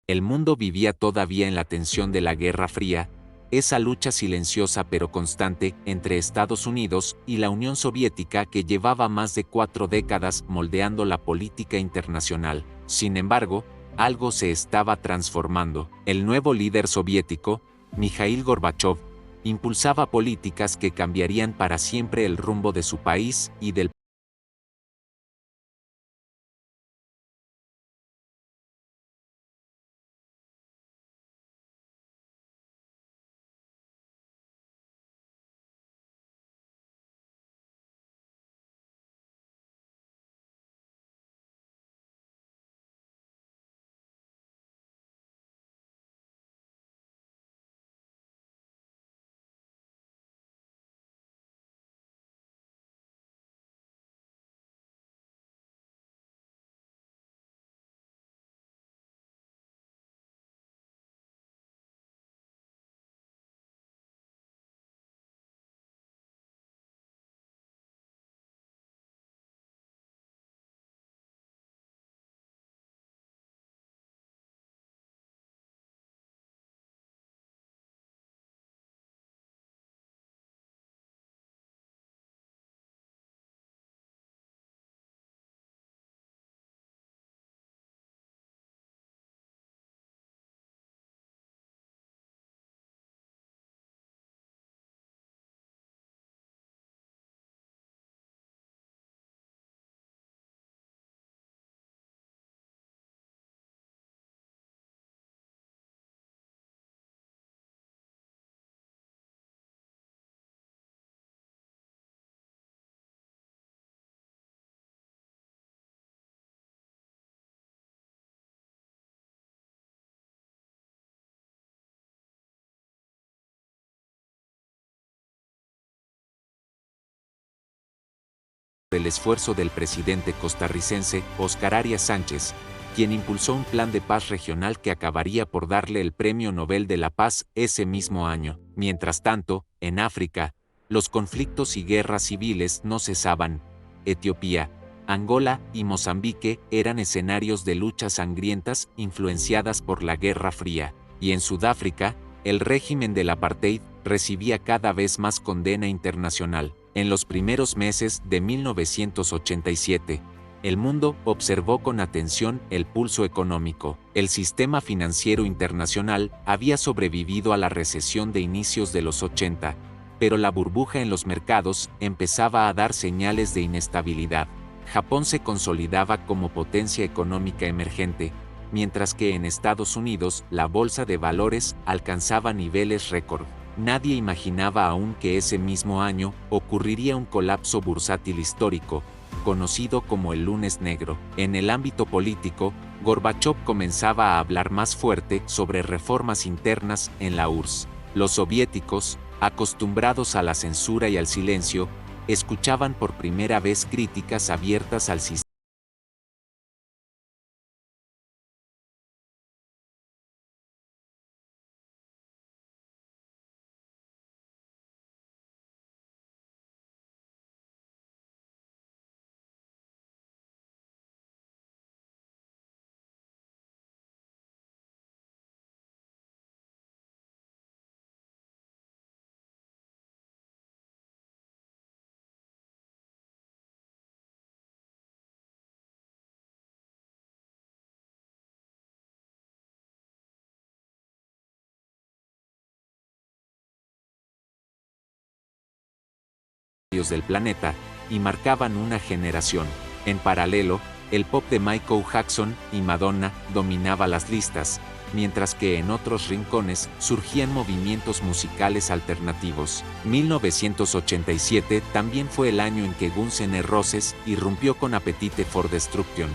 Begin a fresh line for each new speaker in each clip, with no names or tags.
El mundo vivía todavía en la tensión de la Guerra Fría, esa lucha silenciosa pero constante entre Estados Unidos y la Unión Soviética que llevaba más de 4 décadas moldeando la política internacional. Sin embargo, algo se estaba transformando. El nuevo líder soviético, Mikhail Gorbachov, impulsaba políticas que cambiarían para siempre el rumbo de su país y del esfuerzo del presidente costarricense Óscar Arias Sánchez, quien impulsó un plan de paz regional que acabaría por darle el Premio Nobel de la Paz ese mismo año. Mientras tanto, en África, los conflictos y guerras civiles no cesaban. Etiopía, Angola y Mozambique eran escenarios de luchas sangrientas influenciadas por la Guerra Fría, y en Sudáfrica, el régimen del apartheid recibía cada vez más condena internacional. En los primeros meses de 1987, el mundo observó con atención el pulso económico. El sistema financiero internacional había sobrevivido a la recesión de inicios de los 80, pero la burbuja en los mercados empezaba a dar señales de inestabilidad. Japón se consolidaba como potencia económica emergente, mientras que en Estados Unidos la bolsa de valores alcanzaba niveles récord. Nadie imaginaba aún que ese mismo año ocurriría un colapso bursátil histórico, conocido como el Lunes Negro. En el ámbito político, Gorbachov comenzaba a hablar más fuerte sobre reformas internas en la URSS. Los soviéticos, acostumbrados a la censura y al silencio, escuchaban por primera vez críticas abiertas al sistema del planeta, y marcaban una generación. En paralelo, el pop de Michael Jackson y Madonna dominaba las listas, mientras que en otros rincones surgían movimientos musicales alternativos. 1987 también fue el año en que Guns N' Roses irrumpió con Appetite for Destruction,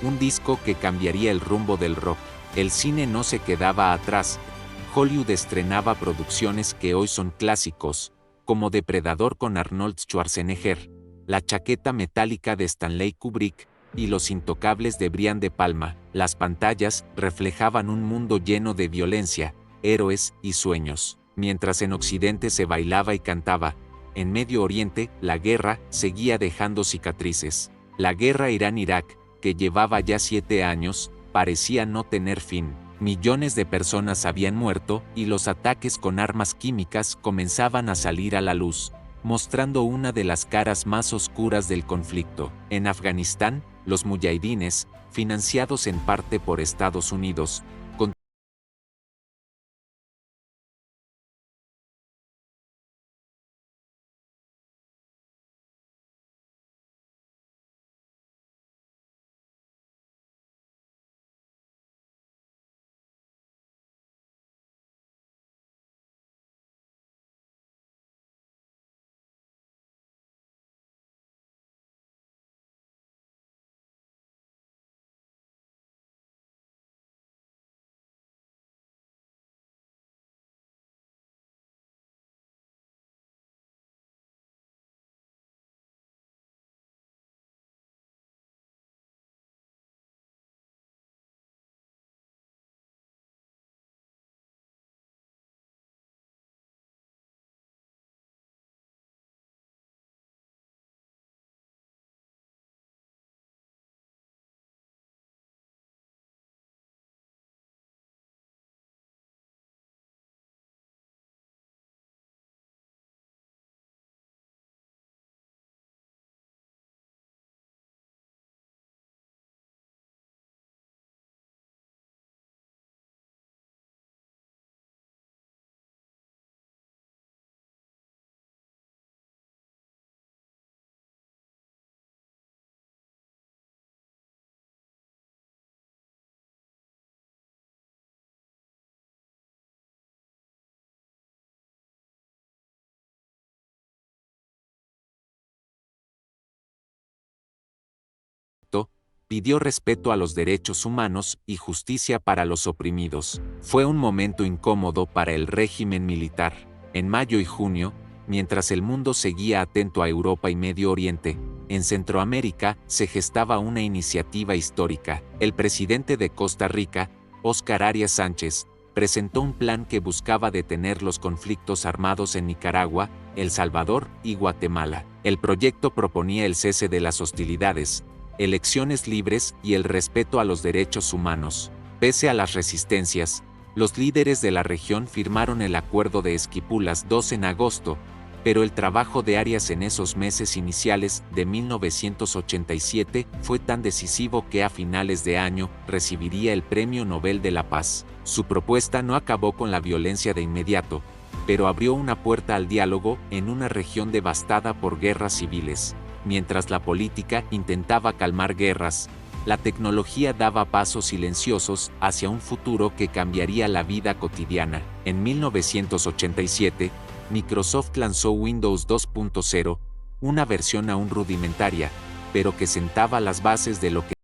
un disco que cambiaría el rumbo del rock. El cine no se quedaba atrás. Hollywood estrenaba producciones que hoy son clásicos, como Depredador con Arnold Schwarzenegger, La chaqueta metálica de Stanley Kubrick y Los intocables de Brian De Palma. Las pantallas reflejaban un mundo lleno de violencia, héroes y sueños. Mientras en Occidente se bailaba y cantaba, en Medio Oriente la guerra seguía dejando cicatrices. La guerra Irán-Irak, que llevaba ya 7 años, parecía no tener fin. Millones de personas habían muerto y los ataques con armas químicas comenzaban a salir a la luz, mostrando una de las caras más oscuras del conflicto. En Afganistán, los muyahidines, financiados en parte por Estados Unidos, pidió respeto a los derechos humanos y justicia para los oprimidos. Fue un momento incómodo para el régimen militar. En mayo y junio, mientras el mundo seguía atento a Europa y Medio Oriente, en Centroamérica se gestaba una iniciativa histórica. El presidente de Costa Rica, Óscar Arias Sánchez, presentó un plan que buscaba detener los conflictos armados en Nicaragua, El Salvador y Guatemala. El proyecto proponía el cese de las hostilidades, elecciones libres y el respeto a los derechos humanos. Pese a las resistencias, los líderes de la región firmaron el Acuerdo de Esquipulas II en agosto, pero el trabajo de Arias en esos meses iniciales de 1987 fue tan decisivo que a finales de año recibiría el Premio Nobel de la Paz. Su propuesta no acabó con la violencia de inmediato, pero abrió una puerta al diálogo en una región devastada por guerras civiles. Mientras la política intentaba calmar guerras, la tecnología daba pasos silenciosos hacia un futuro que cambiaría la vida cotidiana. En 1987, Microsoft lanzó Windows 2.0, una versión aún rudimentaria, pero que sentaba las bases de lo que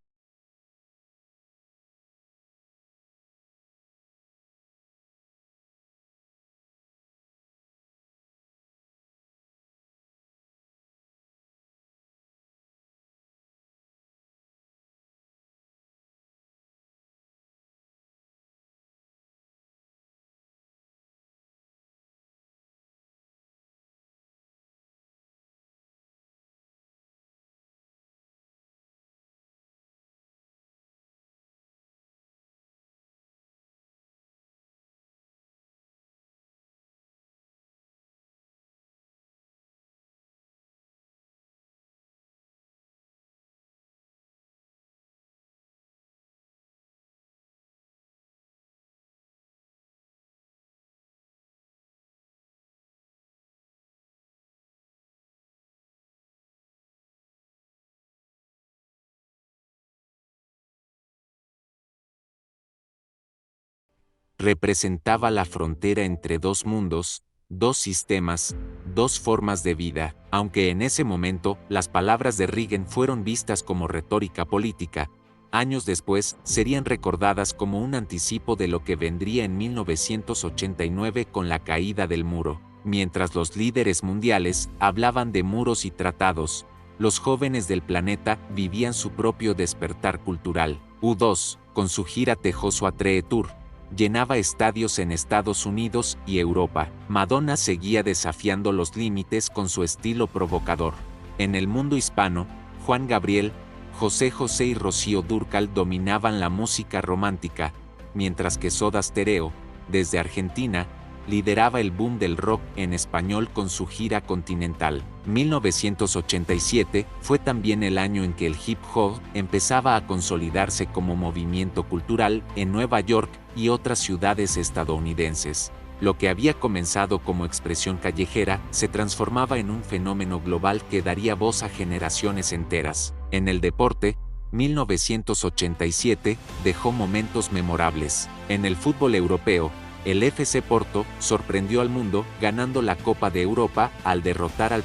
representaba la frontera entre dos mundos, dos sistemas, dos formas de vida. Aunque en ese momento las palabras de Reagan fueron vistas como retórica política, años después serían recordadas como un anticipo de lo que vendría en 1989 con la caída del muro. Mientras los líderes mundiales hablaban de muros y tratados, los jóvenes del planeta vivían su propio despertar cultural. U2, con su gira Tejoso Tree Tour, llenaba estadios en Estados Unidos y Europa. Madonna seguía desafiando los límites con su estilo provocador. En el mundo hispano, Juan Gabriel, José José y Rocío Dúrcal dominaban la música romántica, mientras que Soda Stereo, desde Argentina, lideraba el boom del rock en español con su gira continental. 1987 fue también el año en que el hip hop empezaba a consolidarse como movimiento cultural en Nueva York y otras ciudades estadounidenses. Lo que había comenzado como expresión callejera se transformaba en un fenómeno global que daría voz a generaciones enteras. En el deporte, 1987 dejó momentos memorables. En el fútbol europeo, el FC Porto sorprendió al mundo ganando la Copa de Europa al derrotar al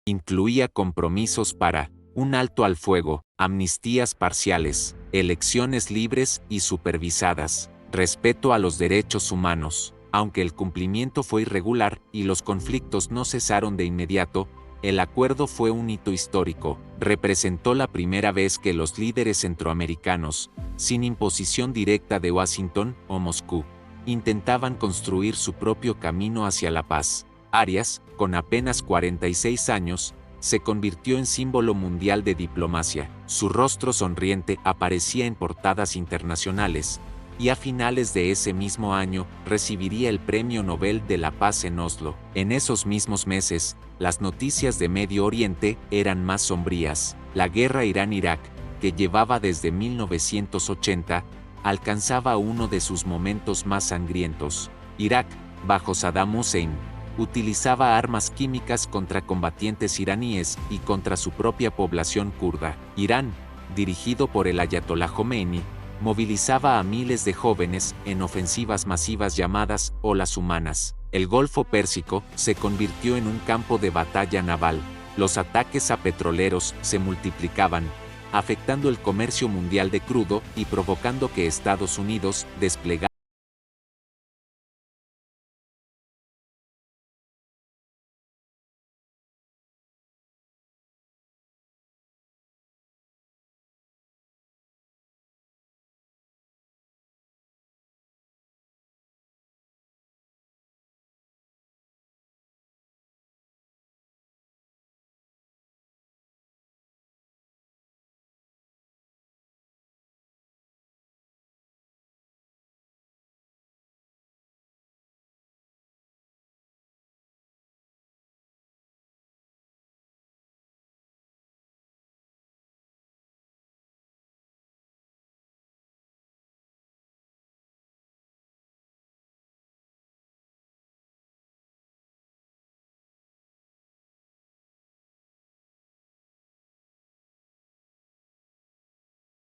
incluía compromisos para un alto al fuego, amnistías parciales, elecciones libres y supervisadas, respeto a los derechos humanos. Aunque el cumplimiento fue irregular y los conflictos no cesaron de inmediato, el acuerdo fue un hito histórico. Representó la primera vez que los líderes centroamericanos, sin imposición directa de Washington o Moscú, intentaban construir su propio camino hacia la paz. Arias, con apenas 46 años, se convirtió en símbolo mundial de diplomacia. Su rostro sonriente aparecía en portadas internacionales, y a finales de ese mismo año recibiría el Premio Nobel de la Paz en Oslo. En esos mismos meses, las noticias de Medio Oriente eran más sombrías. La guerra Irán-Irak, que llevaba desde 1980, alcanzaba uno de sus momentos más sangrientos. Irak, bajo Saddam Hussein, utilizaba armas químicas contra combatientes iraníes y contra su propia población kurda. Irán, dirigido por el ayatolá Jomeini, movilizaba a miles de jóvenes en ofensivas masivas llamadas olas humanas. El Golfo Pérsico se convirtió en un campo de batalla naval. Los ataques a petroleros se multiplicaban, afectando el comercio mundial de crudo y provocando que Estados Unidos desplegara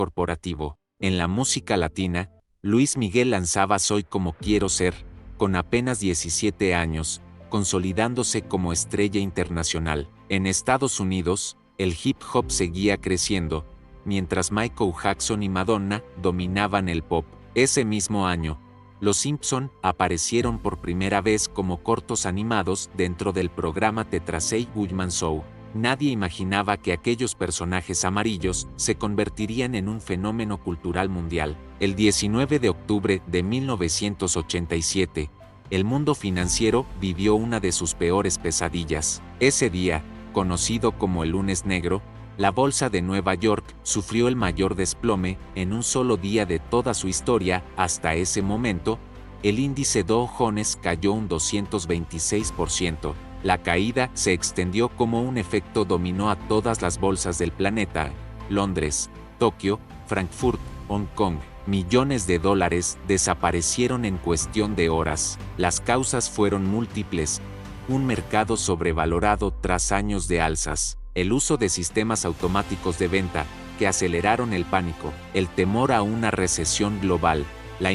corporativo. En la música latina, Luis Miguel lanzaba Soy como quiero ser, con apenas 17 años, consolidándose como estrella internacional. En Estados Unidos, el hip hop seguía creciendo, mientras Michael Jackson y Madonna dominaban el pop. Ese mismo año, Los Simpson aparecieron por primera vez como cortos animados dentro del programa The Tracey Ullman Show. Nadie imaginaba que aquellos personajes amarillos se convertirían en un fenómeno cultural mundial. El 19 de octubre de 1987, el mundo financiero vivió una de sus peores pesadillas. Ese día, conocido como el Lunes Negro, la bolsa de Nueva York sufrió el mayor desplome en un solo día de toda su historia. Hasta ese momento, el índice Dow Jones cayó un 226%. La caída se extendió como un efecto dominó a todas las bolsas del planeta: Londres, Tokio, Frankfurt, Hong Kong, Millones de dólares desaparecieron en cuestión de horas. Las causas fueron múltiples. Un mercado sobrevalorado tras años de alzas. El uso de sistemas automáticos de venta, que aceleraron el pánico. El temor a una recesión global. La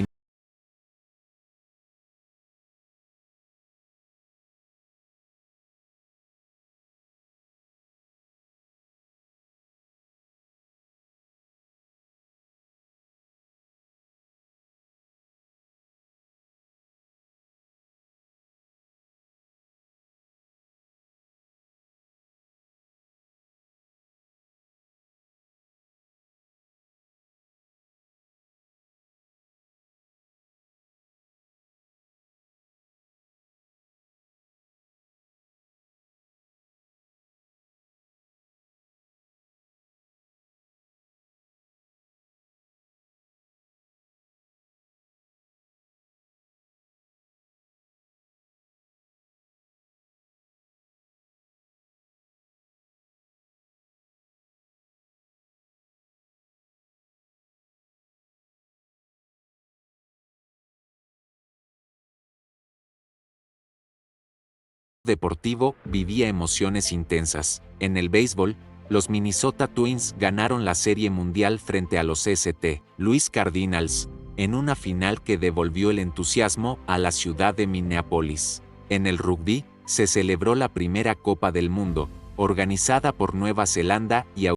deportivo vivía emociones intensas. En el béisbol, los Minnesota Twins ganaron la Serie Mundial frente a los Louis Cardinals, en una final que devolvió el entusiasmo a la ciudad de Minneapolis. En el rugby, se celebró la primera Copa del Mundo, organizada por Nueva Zelanda y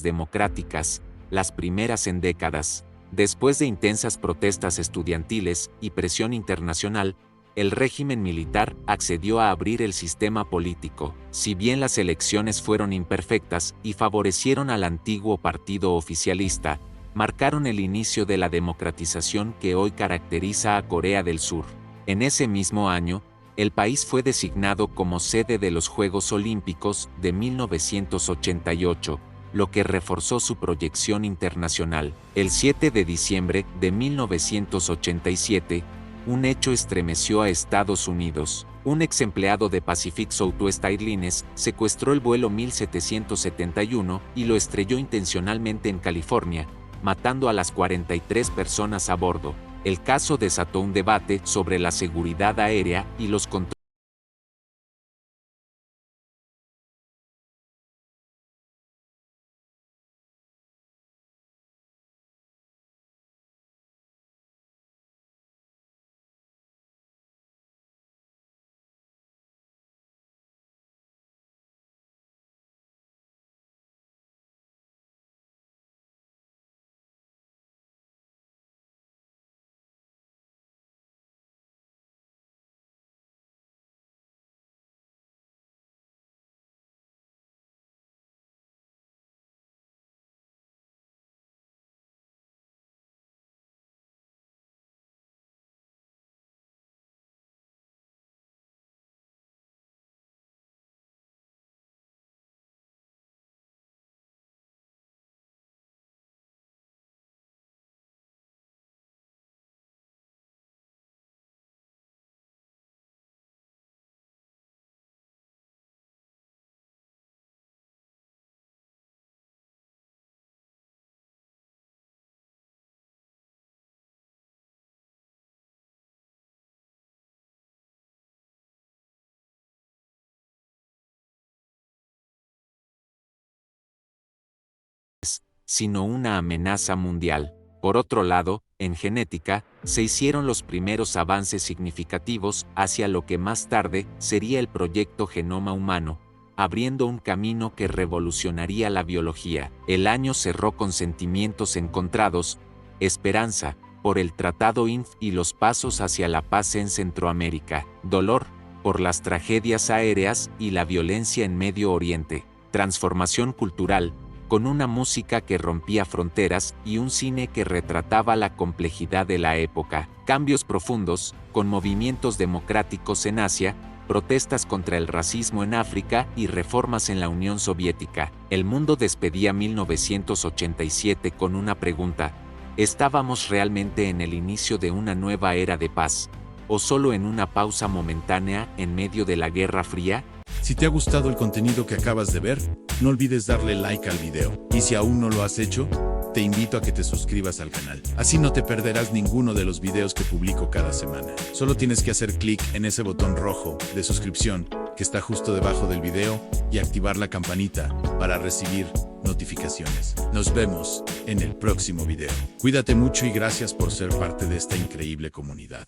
democráticas, las primeras en décadas. Después de intensas protestas estudiantiles y presión internacional, el régimen militar accedió a abrir el sistema político. Si bien las elecciones fueron imperfectas y favorecieron al antiguo partido oficialista, marcaron el inicio de la democratización que hoy caracteriza a Corea del Sur. En ese mismo año, el país fue designado como sede de los Juegos Olímpicos de 1988, lo que reforzó su proyección internacional. El 7 de diciembre de 1987, un hecho estremeció a Estados Unidos. Un ex empleado de Pacific Southwest Airlines secuestró el vuelo 1771 y lo estrelló intencionalmente en California, matando a las 43 personas a bordo. El caso desató un debate sobre la seguridad aérea y los controles sino una amenaza mundial. Por otro lado, en genética, se hicieron los primeros avances significativos hacia lo que más tarde sería el proyecto Genoma Humano, abriendo un camino que revolucionaría la biología. El año cerró con sentimientos encontrados, esperanza por el Tratado INF y los pasos hacia la paz en Centroamérica, dolor por las tragedias aéreas y la violencia en Medio Oriente, transformación cultural, con una música que rompía fronteras y un cine que retrataba la complejidad de la época, cambios profundos, con movimientos democráticos en Asia, protestas contra el racismo en África y reformas en la Unión Soviética. El mundo despedía 1987 con una pregunta: ¿estábamos realmente en el inicio de una nueva era de paz, o solo en una pausa momentánea en medio de la Guerra Fría?
Si te ha gustado el contenido que acabas de ver, no olvides darle like al video. Y si aún no lo has hecho, te invito a que te suscribas al canal. Así no te perderás ninguno de los videos que publico cada semana. Solo tienes que hacer clic en ese botón rojo de suscripción que está justo debajo del video y activar la campanita para recibir notificaciones. Nos vemos en el próximo video. Cuídate mucho y gracias por ser parte de esta increíble comunidad.